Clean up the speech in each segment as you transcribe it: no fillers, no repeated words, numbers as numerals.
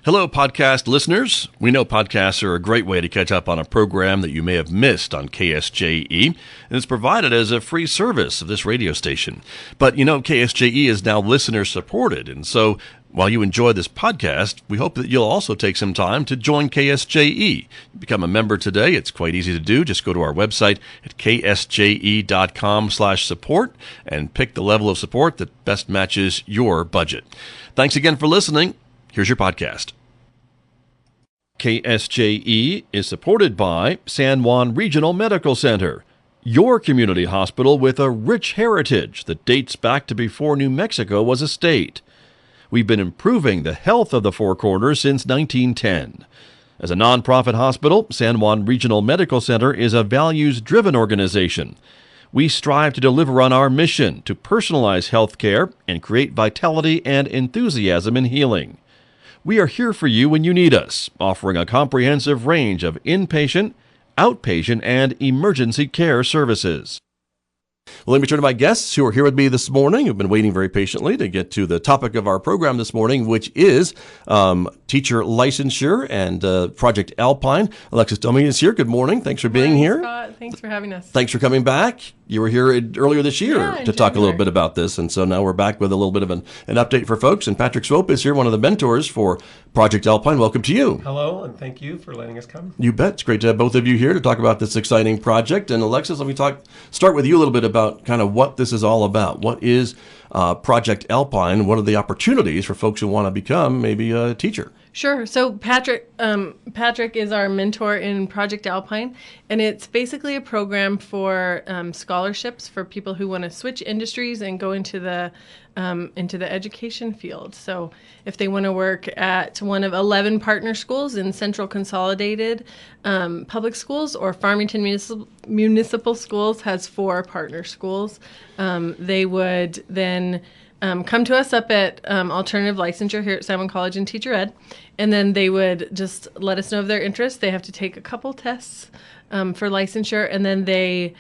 Hello, podcast listeners. We know podcasts are a great way to catch up on a program that you may have missed on KSJE, and it's provided as a free service of this radio station. But you know, KSJE is now listener-supported, and so while you enjoy this podcast, we hope that you'll also take some time to join KSJE. Become a member today. It's quite easy to do. Just go to our website at ksje.com/support and pick the level of support that best matches your budget. Thanks again for listening. Here's your podcast. KSJE is supported by San Juan Regional Medical Center, your community hospital with a rich heritage that dates back to before New Mexico was a state. We've been improving the health of the Four Corners since 1910. As a nonprofit hospital, San Juan Regional Medical Center is a values-driven organization. We strive to deliver on our mission to personalize health care and create vitality and enthusiasm in healing. We are here for you when you need us, offering a comprehensive range of inpatient, outpatient, and emergency care services. Well, let me turn to my guests who are here with me this morning, who've been waiting very patiently to get to the topic of our program this morning, which is teacher licensure and Project Alpine. Alexis Domme is here. Good morning. Thanks for being here. Scott. Thanks for having us. Thanks for coming back. You were here earlier this year to talk a little bit about this, and so now we're back with a little bit of an update for folks. And Patrick Swope is here, one of the mentors for Project Alpine. Welcome to you. Hello, and thank you for letting us come. You bet. It's great to have both of you here to talk about this exciting project. And Alexis, let me start with you a little bit about kind of what this is all about. What is Project Alpine? What are the opportunities for folks who want to become maybe a teacher? Sure. So Patrick is our mentor in Project Alpine, and it's basically a program for scholarships for people who want to switch industries and go into the education field. So if they want to work at one of 11 partner schools in Central Consolidated Public Schools, or Farmington Municipal Schools has 4 partner schools, they would then come to us up at Alternative Licensure here at San Juan College in Teacher Ed, and then they would just let us know of their interest. They have to take a couple tests for licensure, and then they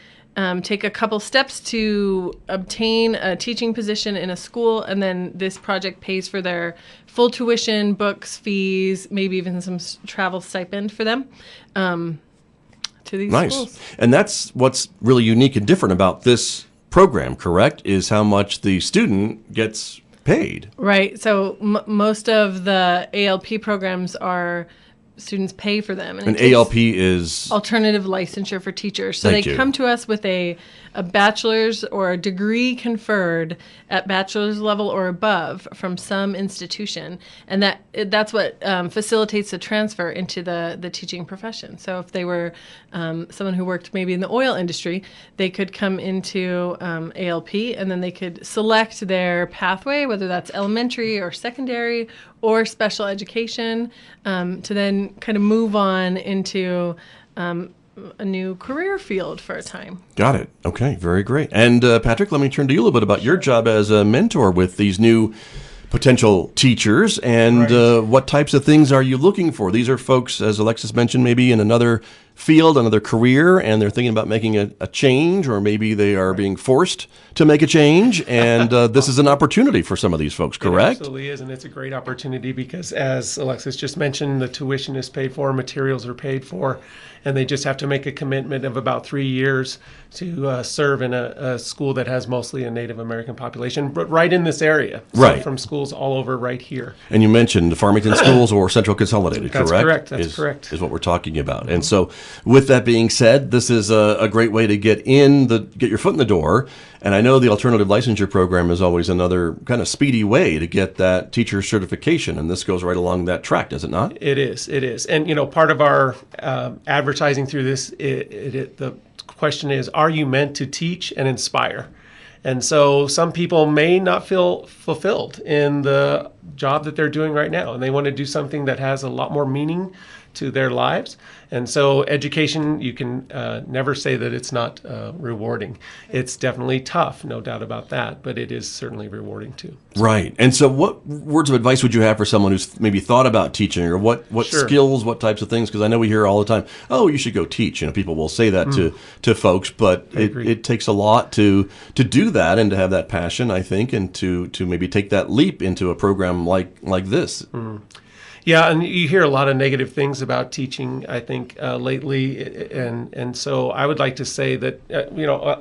take a couple steps to obtain a teaching position in a school, and then this project pays for their full tuition, books, fees, maybe even some travel stipend for them to these schools. And that's what's really unique and different about this program, correct, is how much the student gets paid. Right. So most of the ALP programs are students pay for them. And ALP is? Alternative Licensure for Teachers. So they come to us with a bachelor's or a degree conferred at bachelor's level or above from some institution. And that's what facilitates the transfer into the teaching profession. So if they were someone who worked maybe in the oil industry, they could come into ALP, and then they could select their pathway, whether that's elementary or secondary or special education, to then kind of move on into a new career field for a time. Got it. Okay, very great. And Patrick, let me turn to you a little bit about your job as a mentor with these new potential teachers, and what types of things are you looking for? These are folks, as Alexis mentioned, maybe in another field, another career, and they're thinking about making a change, or maybe they are being forced to make a change, and this is an opportunity for some of these folks, correct? It absolutely is, and it's a great opportunity because, as Alexis just mentioned, the tuition is paid for, materials are paid for, and they just have to make a commitment of about 3 years to serve in a school that has mostly a Native American population, but right in this area. So from schools all over right here. And you mentioned the Farmington schools or Central Consolidated, That's correct? That's correct. Is what we're talking about. Mm-hmm. And so with that being said, this is a great way to get your foot in the door. And I know the Alternative Licensure Program is always another kind of speedy way to get that teacher certification, and this goes right along that track, does it not? It is. And, part of our advertising through this, the question is, are you meant to teach and inspire? And so some people may not feel fulfilled in the job that they're doing right now, and they want to do something that has a lot more meaning to their lives. And so education, you can never say that it's not rewarding. It's definitely tough, no doubt about that, but it is certainly rewarding too. Right. And so what words of advice would you have for someone who's maybe thought about teaching, or what skills, what types of things? Because I know we hear all the time, oh, you should go teach. People will say that to folks, but it takes a lot to do that and to have that passion, I think, and to maybe take that leap into a program program like this. Yeah, and you hear a lot of negative things about teaching, I think, lately. And so I would like to say that,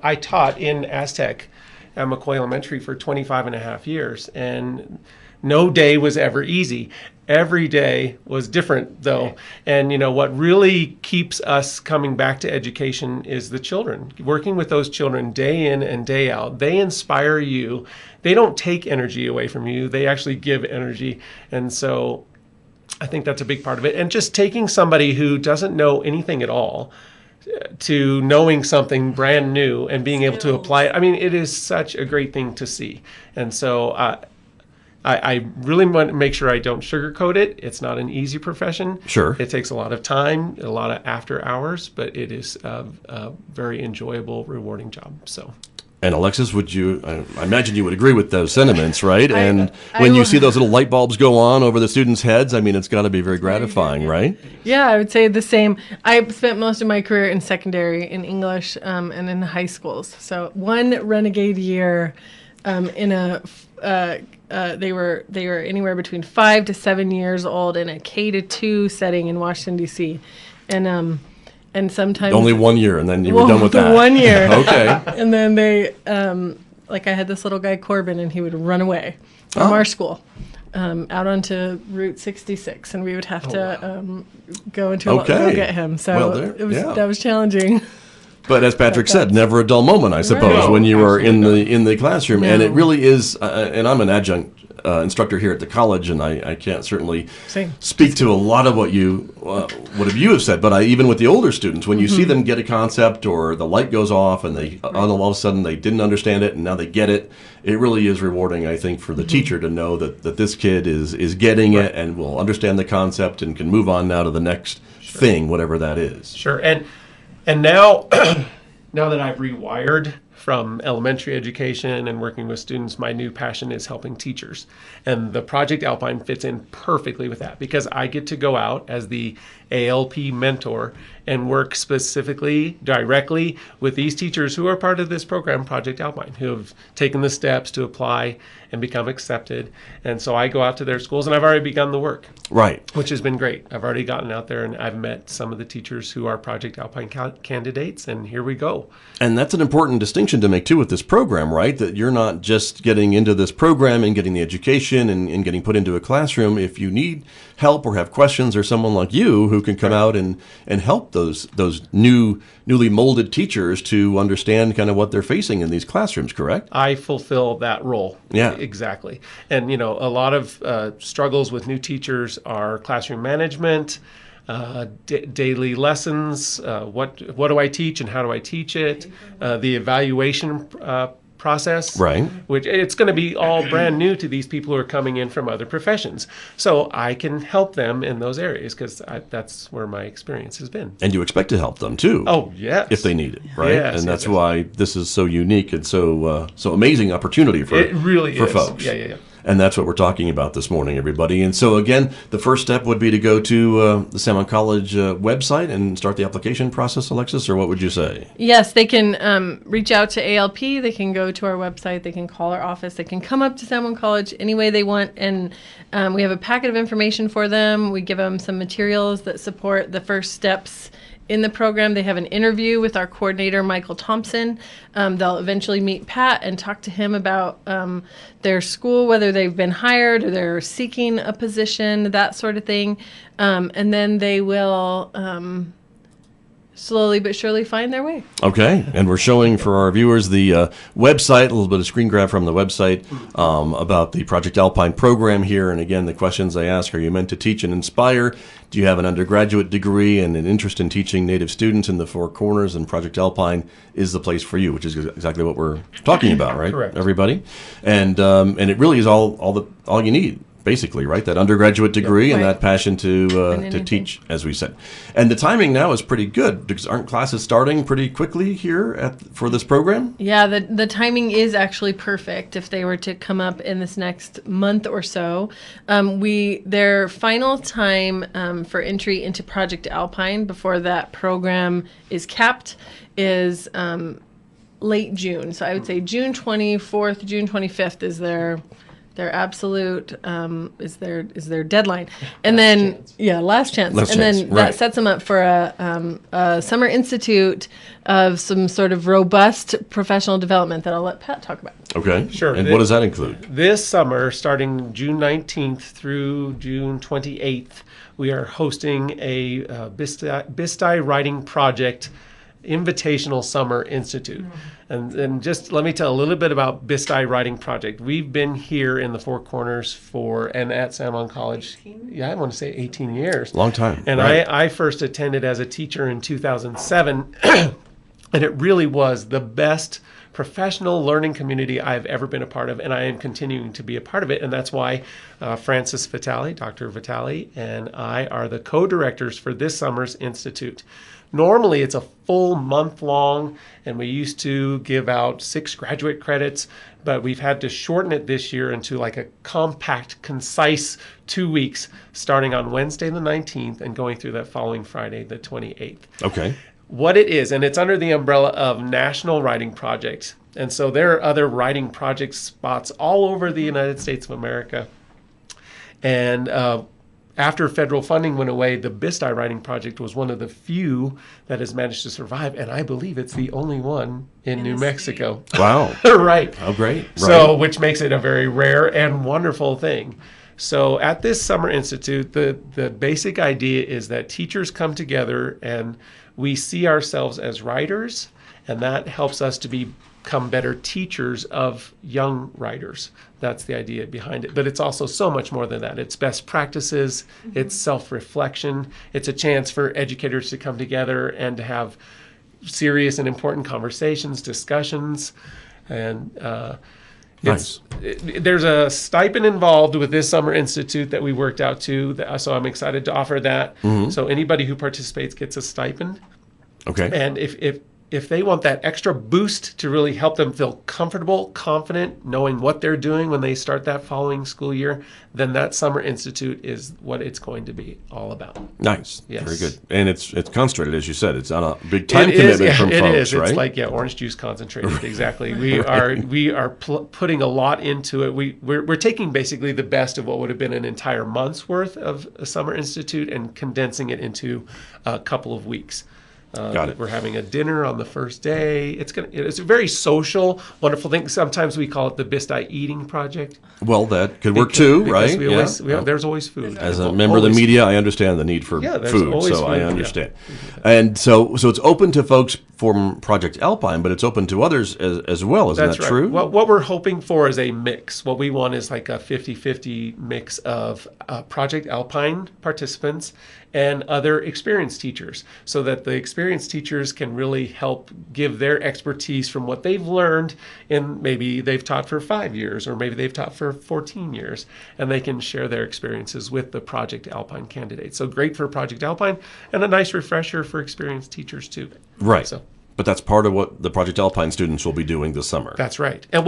I taught in Aztec at McCoy Elementary for 25 and a half years. And no day was ever easy. Every day was different, though. And, what really keeps us coming back to education is the children. Working with those children day in and day out. They inspire you. They don't take energy away from you. They actually give energy. And so I think that's a big part of it. And just taking somebody who doesn't know anything at all to knowing something brand new and being able to apply it. I mean, it is such a great thing to see. And so I really want to make sure I don't sugarcoat it. It's not an easy profession. Sure. It takes a lot of time, a lot of after hours, but it is a very enjoyable, rewarding job. So. And Alexis, I imagine you would agree with those sentiments, right? And when you see those little light bulbs go on over the students' heads, I mean, it's got to be very gratifying, right? Yeah, I would say the same. I spent most of my career in secondary, in English, and in high schools. So one renegade year they were anywhere between 5 to 7 years old in a K-2 setting in Washington, D.C. And sometimes only 1 year, and then you were done with that. 1 year. Okay. And then they, I had this little guy Corbin, and he would run away from our school out onto Route 66, and we would have to go into go get him. So that was challenging. But as Patrick said, never a dull moment, I suppose, when you were in the classroom. No. And it really is, and I'm an adjunct instructor here at the college, and I can't certainly speak to a lot of what you have said. But even with the older students, when you see them get a concept or the light goes off and all of a sudden they didn't understand it and now they get it, it really is rewarding, I think, for the teacher to know that this kid is getting it and will understand the concept and can move on now to the next thing, whatever that is. Sure. And now, now that I've rewired from elementary education and working with students, my new passion is helping teachers. And the Project Alpine fits in perfectly with that because I get to go out as the ALP mentor and work specifically, directly with these teachers who are part of this program, Project Alpine, who have taken the steps to apply and become accepted. And so I go out to their schools, and I've already begun the work. Right. Which has been great. I've already gotten out there, and I've met some of the teachers who are Project Alpine candidates, and here we go. And that's an important distinction to make, too, with this program, right? That you're not just getting into this program and getting the education and getting put into a classroom. If you need help or have questions, or someone like you who can come out and help those newly molded teachers to understand kind of what they're facing in these classrooms, correct? I fulfill that role. Yeah. Exactly. And, a lot of struggles with new teachers are classroom management, daily lessons, what do I teach and how do I teach it, the evaluation process, right? Which it's going to be all brand new to these people who are coming in from other professions. So I can help them in those areas because that's where my experience has been. And you expect to help them too. Oh, yes. If they need it, right? Yes, and that's why this is so unique and so amazing opportunity for it really for is. Folks. Yeah. And that's what we're talking about this morning, everybody. And so, again, the first step would be to go to the San Juan College website and start the application process, Alexis, or what would you say? Yes, they can reach out to ALP. They can go to our website. They can call our office. They can come up to San Juan College any way they want. And we have a packet of information for them. We give them some materials that support the first steps in the program. They have an interview with our coordinator, Michael Thompson. They'll eventually meet Pat and talk to him about their school, whether they've been hired or they're seeking a position, that sort of thing. And then they will slowly but surely find their way. Okay, and we're showing for our viewers the website, a little bit of screen grab from the website about the Project Alpine program here. And again, the questions I ask, are you meant to teach and inspire? Do you have an undergraduate degree and an interest in teaching Native students in the Four Corners? And Project Alpine is the place for you, which is exactly what we're talking about, right? Correct. Everybody? And it really is all you need. Basically, right? That undergraduate degree and that passion to teach, as we said. And the timing now is pretty good because aren't classes starting pretty quickly here for this program? Yeah, the timing is actually perfect if they were to come up in this next month or so. Their final time for entry into Project Alpine before that program is capped is late June. So I would say June 24th, June 25th is their Their absolute is their deadline, and then last chance, Last and chance, then right. that sets them up for a summer institute of some sort of robust professional development that I'll let Pat talk about. Okay. Sure. And what does that include? This summer, starting June 19th through June 28th, we are hosting a BISTI Writing Project Invitational Summer Institute. And just let me tell a little bit about BISTI Writing Project. We've been here in the Four Corners and at San Juan College, I want to say 18 years. Long time. And right. I first attended as a teacher in 2007, and it really was the best professional learning community I've ever been a part of, and I am continuing to be a part of it. And that's why Francis Vitale, Dr. Vitale, and I are the co-directors for this summer's institute. Normally, it's a full month long, and we used to give out 6 graduate credits, but we've had to shorten it this year into like a compact, concise 2 weeks, starting on Wednesday the 19th and going through that following Friday the 28th. Okay. What it is, and it's under the umbrella of National Writing Project. And so there are other writing project spots all over the United States of America. And after federal funding went away, the BISTI Writing Project was one of the few that has managed to survive, and I believe it's the only one in New Mexico. Wow. Right. Oh, great. Right. So, which makes it a very rare and wonderful thing. So at this Summer Institute, the basic idea is that teachers come together and we see ourselves as writers, and that helps us to become better teachers of young writers. That's the idea behind it. But it's also so much more than that. It's best practices, it's self-reflection, it's a chance for educators to come together and to have serious and important conversations, discussions, and Nice. There's a stipend involved with this Summer Institute that we worked out to, so I'm excited to offer that. So anybody who participates gets a stipend. Okay. And if they want that extra boost to really help them feel comfortable, confident, knowing what they're doing when they start that following school year, then that Summer Institute is what it's going to be all about. Nice. Yes. Very good. And it's concentrated, as you said. It's not a big time commitment from it folks, is. right? It's like orange juice concentrated. Exactly. We are putting a lot into it. We're taking basically the best of what would have been an entire month's worth of a Summer Institute and condensing it into a couple of weeks. Got it. We're having a dinner on the first day. It's a very social, wonderful thing. Sometimes we call it the BISTI Eating Project. Well, that could work too, Because right? there's always food. As a member of the media, I understand the need for there's food, always so I food, understand. And so it's open to folks from Project Alpine, but it's open to others as well. Isn't That's that right. true? What we're hoping for is a mix. What we want is like a 50-50 mix of Project Alpine participants and other experienced teachers, so that the experienced teachers can really help give their expertise from what they've learned, and maybe they've taught for 5 years, or maybe they've taught for 14 years, and they can share their experiences with the Project Alpine candidates. So great for Project Alpine, and a nice refresher for experienced teachers too. Right. So But that's part of what the Project Alpine students will be doing this summer. that's right. And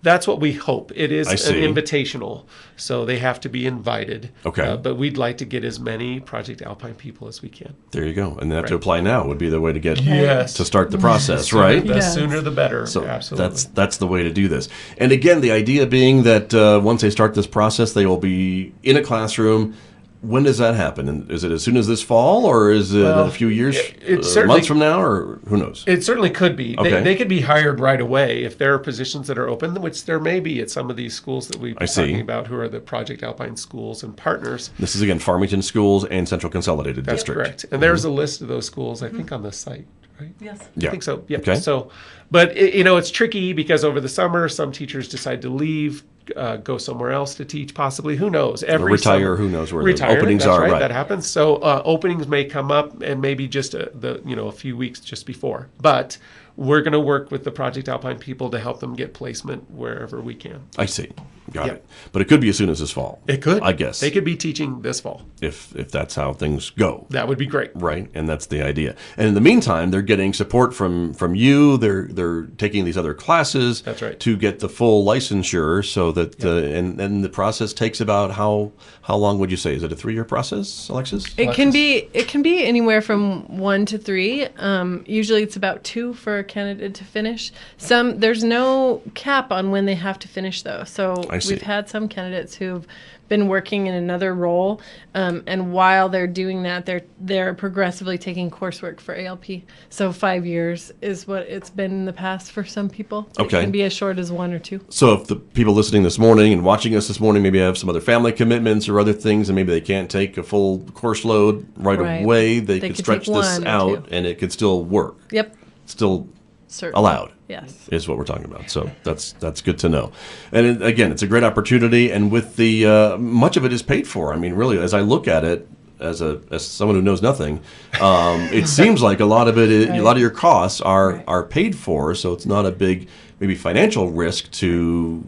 that's what we hope. It is I an see. invitational, so they have to be invited. Okay. But we'd like to get as many Project Alpine people as we can. There you go. And they have to apply now would be the way to get Yes. to start the process, right? The Yes. sooner the better. So Absolutely. that's the way to do this. And again, the idea being that once they start this process, they will be in a classroom. When does that happen? And is it as soon as this fall, or is it a few years, months from now, or who knows? It certainly could be. Okay. They could be hired right away if there are positions that are open, which there may be at some of these schools that we've been talking about, who are the Project Alpine schools and partners. This is, again, Farmington Schools and Central Consolidated That's District. correct. And there's a list of those schools, I think, on the site, right? Yes. Yeah. I think so. Yeah. Okay. So, but it's tricky because over the summer, some teachers decide to leave, go somewhere else to teach, possibly. Who knows? Every retire. summer, Who knows where retire, the openings that's are? Right. That happens. So openings may come up, and maybe just a few weeks just before. But we're going to work with the Project Alpine people to help them get placement wherever we can. I see. Got Yeah. it. But it could be as soon as this fall. It could. I guess. They could be teaching this fall. if that's how things go. That would be great. Right, and that's the idea. And in the meantime, they're getting support from you. They're taking these other classes. That's right. To get the full licensure, so that, and the process takes about how long would you say? Is it a 3-year process, Alexis? It can be anywhere from 1 to 3. Usually it's about 2 for a candidate to finish. There's no cap on when they have to finish though. So we've had some candidates who've been working in another role, and while they're doing that, they're progressively taking coursework for ALP. So 5 years is what it's been in the past for some people. Okay. It can be as short as 1 or 2. So if the people listening this morning and watching us this morning maybe have some other family commitments or other things, and maybe they can't take a full course load right away, they could stretch this out and it could still work. Yep. Still Certainly. allowed. Yes. Is what we're talking about. So that's good to know. And again, it's a great opportunity, and with the much of it is paid for. I mean, really, as I look at it, as someone who knows nothing, it seems like a lot of it, a lot of your costs are paid for. So it's not a big maybe financial risk to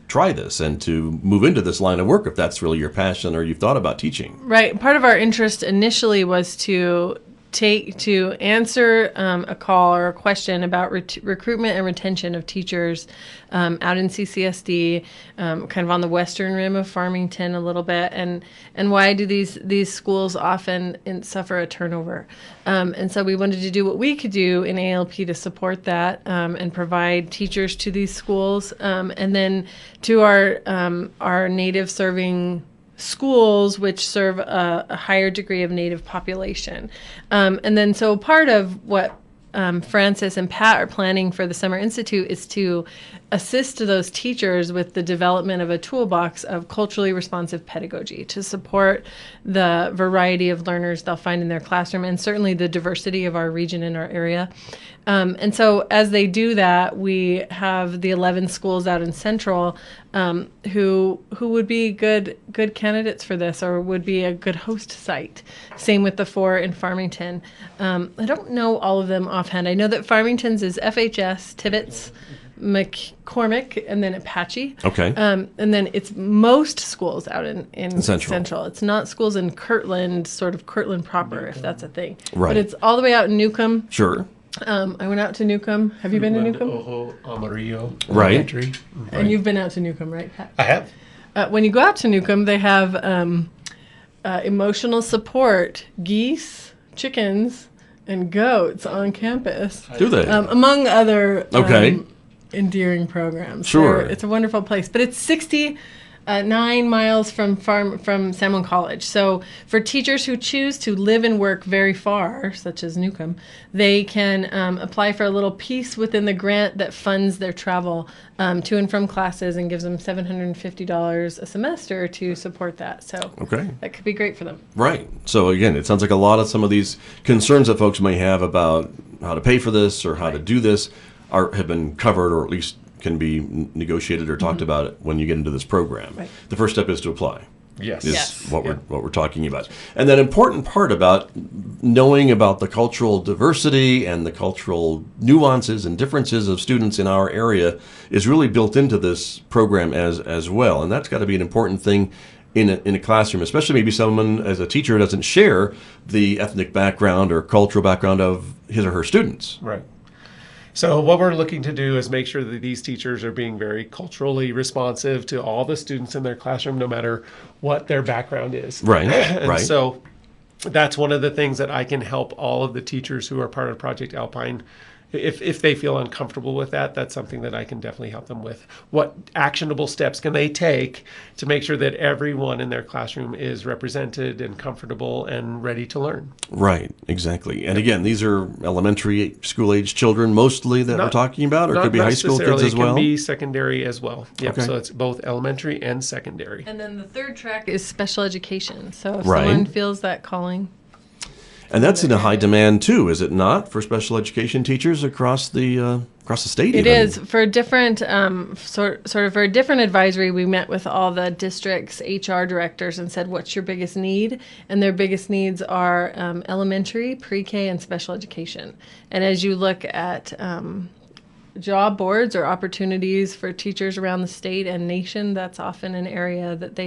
try this and to move into this line of work if that's really your passion or you've thought about teaching. Right. Part of our interest initially was to answer a call or a question about recruitment and retention of teachers out in CCSD, kind of on the western rim of Farmington a little bit, and why do these schools often suffer a turnover? And so we wanted to do what we could do in ALP to support that and provide teachers to these schools, and then to our native serving schools which serve a higher degree of Native population. And then so part of what Francis and Pat are planning for the Summer Institute is to assist those teachers with the development of a toolbox of culturally responsive pedagogy to support the variety of learners they'll find in their classroom and certainly the diversity of our region and our area. And so as they do that, we have the 11 schools out in Central who would be good candidates for this or would be a good host site. Same with the 4 in Farmington. I don't know all of them offhand. I know that Farmington's is FHS, Tibbetts, McCormick, and then Apache. Okay. And then it's most schools out in Central. It's not schools in Kirtland, sort of Kirtland proper, if that's a thing. Right. But it's all the way out in Newcomb. Sure. I went out to Newcomb. Have you been to Newcomb? Ojo Amarillo. Right. Elementary. And you've been out to Newcomb, right, Pat? I have. When you go out to Newcomb, they have emotional support, geese, chickens, and goats on campus. Do they? Among other Okay. endearing programs. Sure. It's a wonderful place. But it's 9 miles from San Juan College. So for teachers who choose to live and work very far, such as Newcomb, they can apply for a little piece within the grant that funds their travel to and from classes and gives them $750 a semester to support that. So that could be great for them. Right. So again, it sounds like a lot of some of these concerns that folks may have about how to pay for this or how to do this have been covered, or at least can be negotiated or talked about when you get into this program. Right. The first step is to apply. Yes. Is what we're talking about. And that important part about knowing about the cultural diversity and the cultural nuances and differences of students in our area is really built into this program as well. And that's got to be an important thing in a classroom, especially maybe someone as a teacher doesn't share the ethnic background or cultural background of his or her students. Right. So what we're looking to do is make sure that these teachers are being very culturally responsive to all the students in their classroom, no matter what their background is. Right. And so that's one of the things that I can help all of the teachers who are part of Project Alpine. If they feel uncomfortable with that, that's something that I can definitely help them with. What actionable steps can they take to make sure that everyone in their classroom is represented and comfortable and ready to learn? Right, exactly. And again, these are elementary school age children mostly that we're talking about, or it could be high school kids as well? It can be secondary as well. Yep, okay. So it's both elementary and secondary. And then the third track is special education. So if someone feels that calling. And that's in a high demand too, is it not, for special education teachers across the state? It is. For a different for a different advisory, we met with all the districts' HR directors and said, "What's your biggest need?" And their biggest needs are elementary, pre-K, and special education. And as you look at job boards or opportunities for teachers around the state and nation, that's often an area that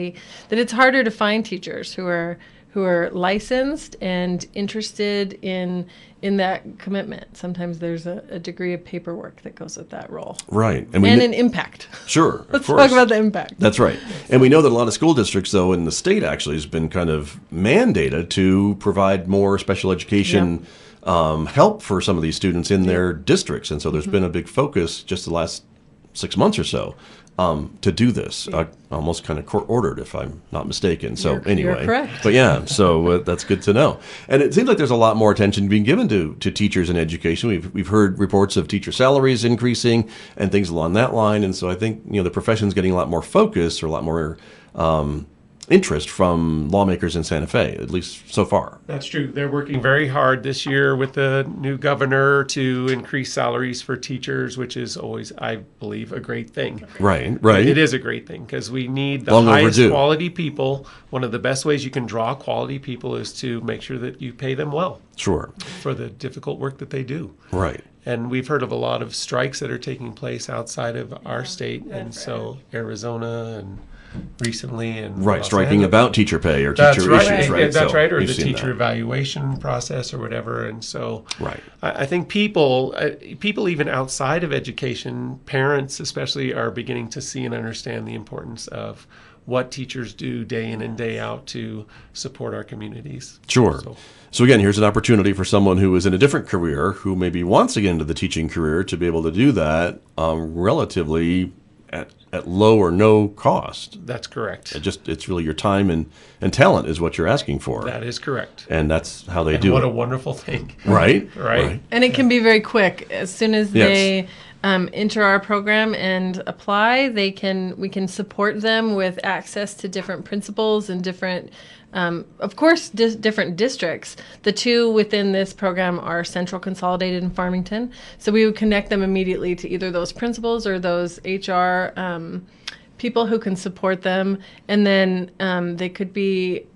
it's harder to find teachers who are who are licensed and interested in that commitment. Sometimes there's a degree of paperwork that goes with that role. Right. And an impact. Sure, of Let's course. talk about the impact. That's right. And we know that a lot of school districts, though, in the state actually has been kind of mandated to provide more special education help for some of these students in their districts. And so there's been a big focus just the last 6 months or so to do this, almost kind of court-ordered, if I'm not mistaken. So anyway, you're correct. But yeah, so that's good to know. And it seems like there's a lot more attention being given to teachers in education. We've heard reports of teacher salaries increasing and things along that line. And so I think the profession's getting a lot more focus or a lot more interest from lawmakers in Santa Fe, at least so far. That's true. They're working very hard this year with the new governor to increase salaries for teachers, which is always, I believe, a great thing. Right. It is a great thing because we need the Long highest overdue. quality people. One of the best ways you can draw quality people is to make sure that you pay them well Sure. for the difficult work that they do. Right. And we've heard of a lot of strikes that are taking place outside of our state, and so Arizona and recently and Right, Los striking Angeles. about teacher pay or That's teacher right. issues, right? Yeah, that's So right, or we've the seen teacher that. evaluation process or whatever. And so Right. I think people even outside of education, parents especially, are beginning to see and understand the importance of what teachers do day in and day out to support our communities. Sure. So again, here's an opportunity for someone who is in a different career, who maybe wants to get into the teaching career, to be able to do that relatively at low or no cost. That's correct. It's really your time and talent is what you're asking for. That is correct. And that's how they And do what it. a wonderful thing. Right? Right. And it can be very quick. As soon as Yes. they enter our program and apply, we can support them with access to different principals and different, of course, different districts. The two within this program are Central Consolidated and Farmington. So we would connect them immediately to either those principals or those HR people who can support them. And then they could be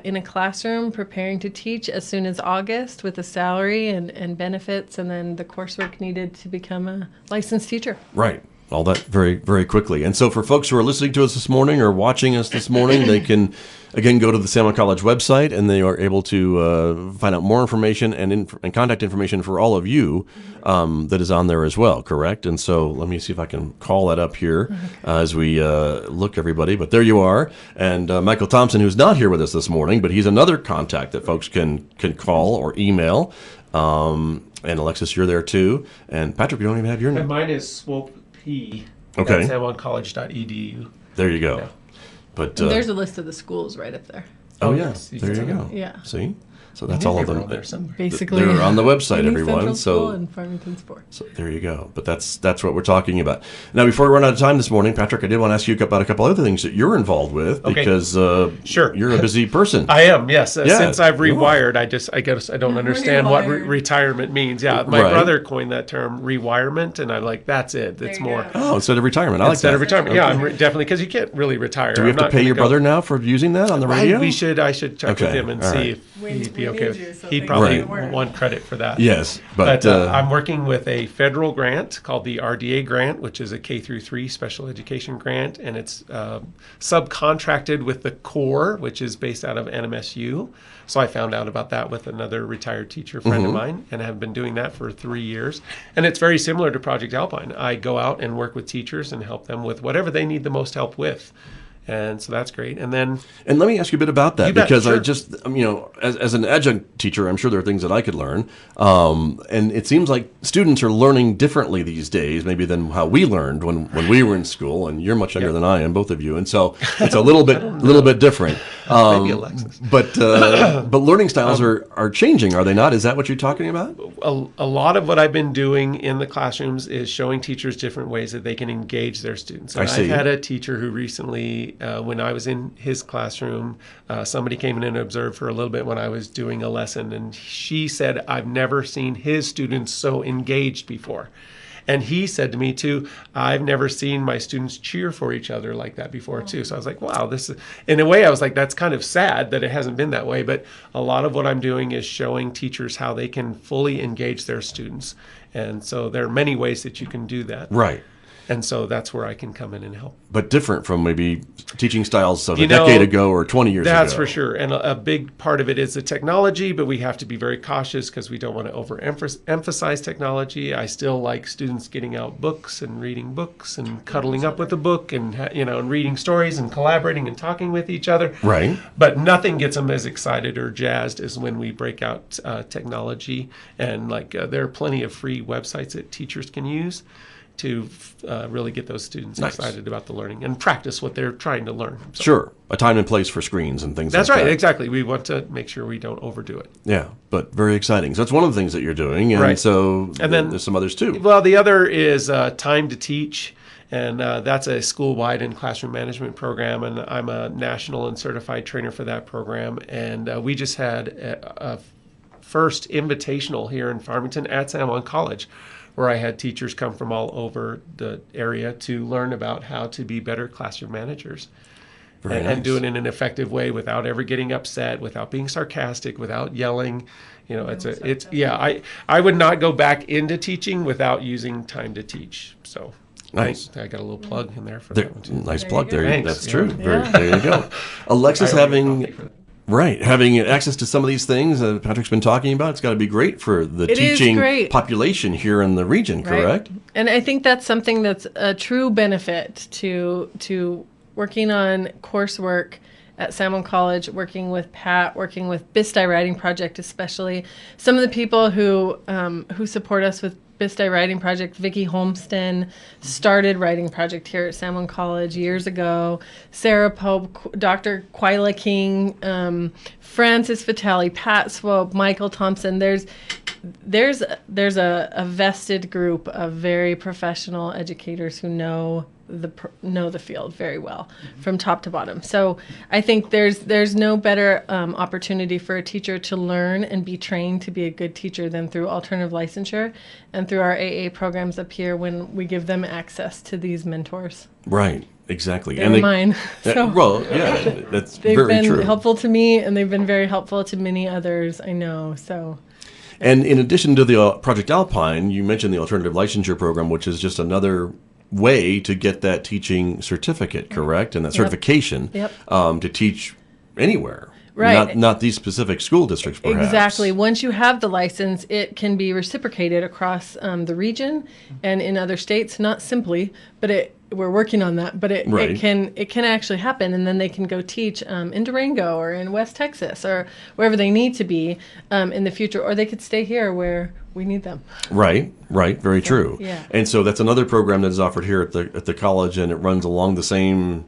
in a classroom preparing to teach as soon as August with a salary and benefits, and then the coursework needed to become a licensed teacher. Right. All that very, very quickly. And so for folks who are listening to us this morning or watching us this morning, they can, again, go to the San Juan College website, and they are able to find out more information and contact information for all of you that is on there as well, correct? And so let me see if I can call that up here as we look, everybody. But there you are. And Michael Thompson, who's not here with us this morning, but he's another contact that folks can call or email. And Alexis, you're there too. And Patrick, we don't even have your And name. mine is Swope P. Okay. At sanjuancollege.edu. There you go. Yeah. But There's a list of the schools right up there. oh yes, yeah, you there can you tell go. Yeah. See, so that's all of They're them. on there somewhere. Basically, They're on the website, Phoenix everyone. Central School So, and Farmington Sport. so there you go. But that's what we're talking about. Now, before we run out of time this morning, Patrick, I did want to ask you about a couple other things that you're involved with Okay. because Sure. you're a busy person. I am, yes. Yeah, Since I've you are. rewired, I guess I don't understand what retirement means. Yeah, my Right. brother coined that term, rewirement, and I'm like, that's it. It's you more go. Oh, instead of retirement, I like instead that. of retirement. Yeah, I'm definitely, because you can't really retire. Do we have to pay your brother now for using that on the radio? I should check with Okay, him and all see right. if We he'd be need okay. you, so He'd thank probably you. want credit for that. Yes, But but I'm working with a federal grant called the RDA grant, which is a K-3 special education grant, and it's subcontracted with the Corps, which is based out of NMSU. So I found out about that with another retired teacher friend of mine, and have been doing that for 3 years. And it's very similar to Project Alpine. I go out and work with teachers and help them with whatever they need the most help with. And so that's great. And then And let me ask you a bit about that, You bet, because I sure. just, as an adjunct teacher, I'm sure there are things that I could learn. And it seems like students are learning differently these days, maybe than how we learned when we were in school. And you're much younger than I am, both of you. And so it's a little bit different. Maybe Alexis. But learning styles are changing, are they not? Is that what you're talking about? a lot of what I've been doing in the classrooms is showing teachers different ways that they can engage their students. And I see. I've had a teacher who recently, when I was in his classroom, somebody came in and observed for a little bit when I was doing a lesson, and she said, I've never seen his students so engaged before. And he said to me too, I've never seen my students cheer for each other like that before too. So I was like, wow, this is, in a way I was like, that's kind of sad that it hasn't been that way. But a lot of what I'm doing is showing teachers how they can fully engage their students. And so there are many ways that you can do that. Right. And so that's where I can come in and help. But different from maybe teaching styles of You a know, decade ago or 20 years ago. That's for sure. And a big part of it is the technology, but we have to be very cautious because we don't want to overemphasize technology. I still like students getting out books and reading books and cuddling up with a book and, and reading stories and collaborating and talking with each other. Right. But nothing gets them as excited or jazzed as when we break out technology. And there are plenty of free websites that teachers can use to really get those students excited about the learning and practice what they're trying to learn. So. Sure. A time and place for screens and things like that. That's right. Exactly. We want to make sure we don't overdo it. Yeah, but very exciting. So that's one of the things that you're doing. And right. so and then, there's some others too. Well, the other is Time to Teach. And that's a school-wide and classroom management program. And I'm a national and certified trainer for that program. And we just had a first invitational here in Farmington at San Juan College, where I had teachers come from all over the area to learn about how to be better classroom managers. And do it in an effective way without ever getting upset, without being sarcastic, without yelling. I would not go back into teaching without using Time to Teach. So nice. I got a little plug in there for that one too. Nice plug there. Thanks. That's true. Yeah. There you go. Alexis having access to some of these things Patrick's been talking about. It's got to be great for the teaching population here in the region, correct? Right. And I think that's something that's a true benefit to working on coursework at San Juan College, working with Pat, working with BISTI Writing Project especially. Some of the people who support us with BISTI Writing Project, Vicki Holmston started Writing Project here at San Juan College years ago. Sarah Pope, Dr. Quila King, Francis Vitale, Pat Swope, Michael Thompson. There's a vested group of very professional educators who know the field very well from top to bottom. So I think there's no better opportunity for a teacher to learn and be trained to be a good teacher than through alternative licensure and through our AA programs up here when we give them access to these mentors. Right. Exactly. They're mine. So that's they've very been true. helpful to me, and they've been very helpful to many others I know. So. And in addition to the Project Alpine, you mentioned the alternative licensure program, which is just another way to get that teaching certificate, correct? And that certification to teach anywhere. Right. Not these specific school districts, perhaps. Exactly. Once you have the license, it can be reciprocated across the region and in other states. Not simply, but we're working on that. But it can actually happen, and then they can go teach in Durango or in West Texas or wherever they need to be in the future, or they could stay here where we need them. Right. Very true. Yeah. And so that's another program that is offered here at the college, and it runs along the same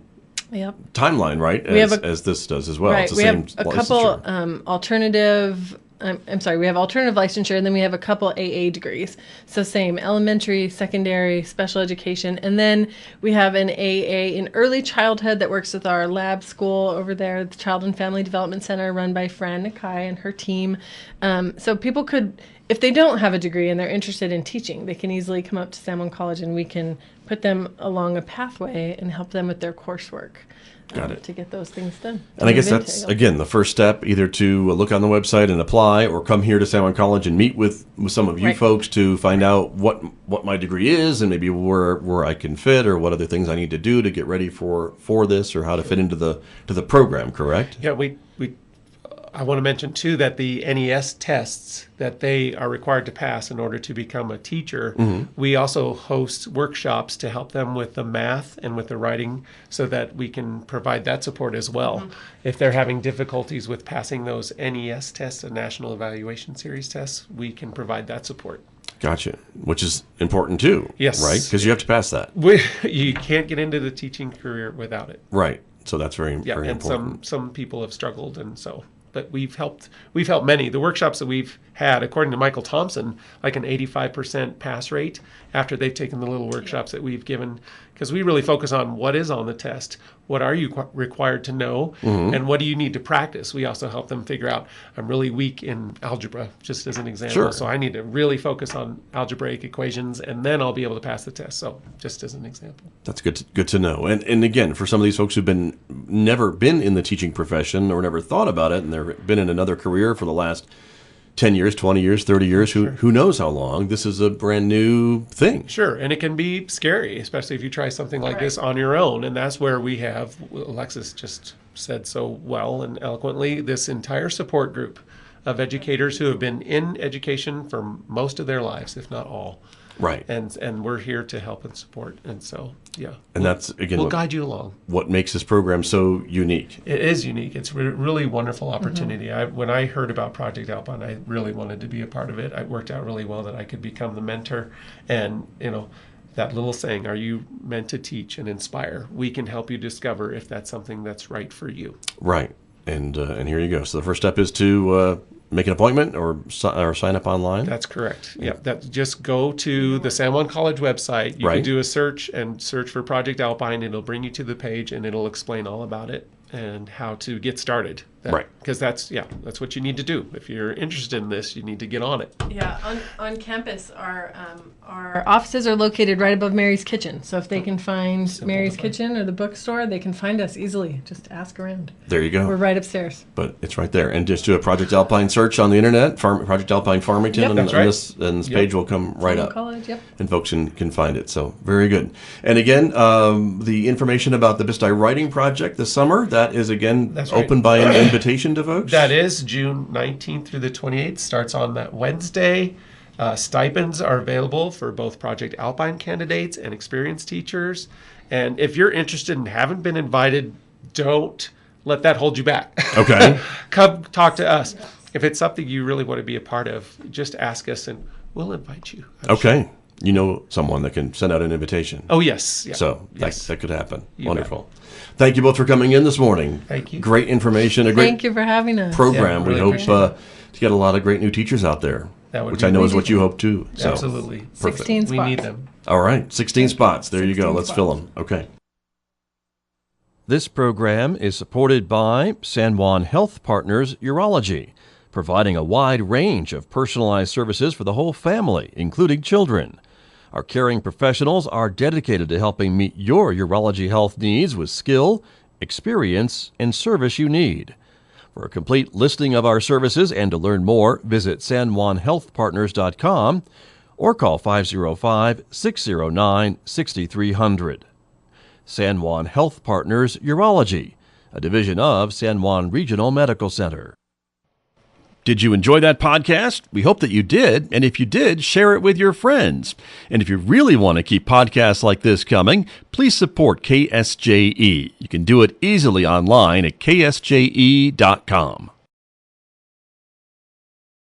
timeline, right? As this does as well. Right. It's the we same have a couple alternative. I'm sorry. We have alternative licensure, and then we have a couple AA degrees. So same elementary, secondary, special education, and then we have an AA in early childhood that works with our lab school over there, the Child and Family Development Center, run by Fran Nakai and her team. So people could, if they don't have a degree and they're interested in teaching, they can easily come up to San Juan College, and we can put them along a pathway and help them with their coursework. To get those things done. And I guess that's, again, the first step, either to look on the website and apply or come here to San Juan College and meet with some of you folks to find out what my degree is and maybe where I can fit or what other things I need to do to get ready for this or how to fit into the program, correct? Yeah, I want to mention, too, that the NES tests that they are required to pass in order to become a teacher, we also host workshops to help them with the math and with the writing so that we can provide that support as well. If they're having difficulties with passing those NES tests, the National Evaluation Series tests, we can provide that support. Gotcha. Which is important, too. Yes. Right? Because you have to pass that. You can't get into the teaching career without it. Right. So that's very important. And some people have struggled, and so... But we've helped many. The workshops that we've had, according to Michael Thompson, like an 85% pass rate after they've taken the little workshops that we've given, because we really focus on what is on the test, what are you required to know, and what do you need to practice. We also help them figure out, I'm really weak in algebra, just as an example, so I need to really focus on algebraic equations, and then I'll be able to pass the test. So just as an example. That's good to know. And again, for some of these folks who've never been in the teaching profession or never thought about it, and they've been in another career for the last 10 years, 20 years, 30 years, who knows how long. This is a brand new thing. Sure, and it can be scary, especially if you try something like this on your own. And that's where we have, Alexis just said so well and eloquently, this entire support group of educators who have been in education for most of their lives, if not all. Right. And we're here to help and support. And so, yeah. And that's, again, we'll guide you along. What makes this program so unique. It is unique. It's a really wonderful opportunity. When I heard about Project Alpine, I really wanted to be a part of it. It worked out really well that I could become the mentor. And, that little saying, are you meant to teach and inspire? We can help you discover if that's something that's right for you. Right. And here you go. So the first step is to make an appointment or sign up online? That's correct. Yeah. Just go to the San Juan College website. You can do a search for Project Alpine. It'll bring you to the page and it'll explain all about it and how to get started. Right. Because that's what you need to do. If you're interested in this, you need to get on it. Yeah. On campus, our offices are located right above Mary's Kitchen. So if they can find Mary's Kitchen or the bookstore, they can find us easily. Just ask around. There you go. We're right upstairs. But it's right there. And just do a Project Alpine search on the internet, Project Alpine Farmington, Yep, that's right. This page will come right up. College, yep. And folks can find it. So very good. And again, the information about the BISTI Writing Project this summer, that is again open by an invitation to folks? That is June 19th through the 28th. Starts on that Wednesday. Stipends are available for both Project Alpine candidates and experienced teachers. And if you're interested and haven't been invited, don't let that hold you back. Okay. Come talk to us. If it's something you really want to be a part of, just ask us and we'll invite you. Okay. Sure. You know someone that can send out an invitation. Oh, yes. Yeah. So that could happen. You Wonderful. Bet. Thank you both for coming in this morning. Thank you. Great information. Thank you for having us. Program. Yeah, really we hope to get a lot of great new teachers out there, which I know is what you hope too. So, absolutely. Perfect. 16 spots. We need them. All right. 16 spots. There you go. Let's fill them. Okay. This program is supported by San Juan Health Partners Urology, providing a wide range of personalized services for the whole family, including children. Our caring professionals are dedicated to helping meet your urology health needs with skill, experience, and service you need. For a complete listing of our services and to learn more, visit sanjuanhealthpartners.com or call 505-609-6300. San Juan Health Partners Urology, a division of San Juan Regional Medical Center. Did you enjoy that podcast? We hope that you did. And if you did, share it with your friends. And if you really want to keep podcasts like this coming, please support KSJE. You can do it easily online at ksje.com.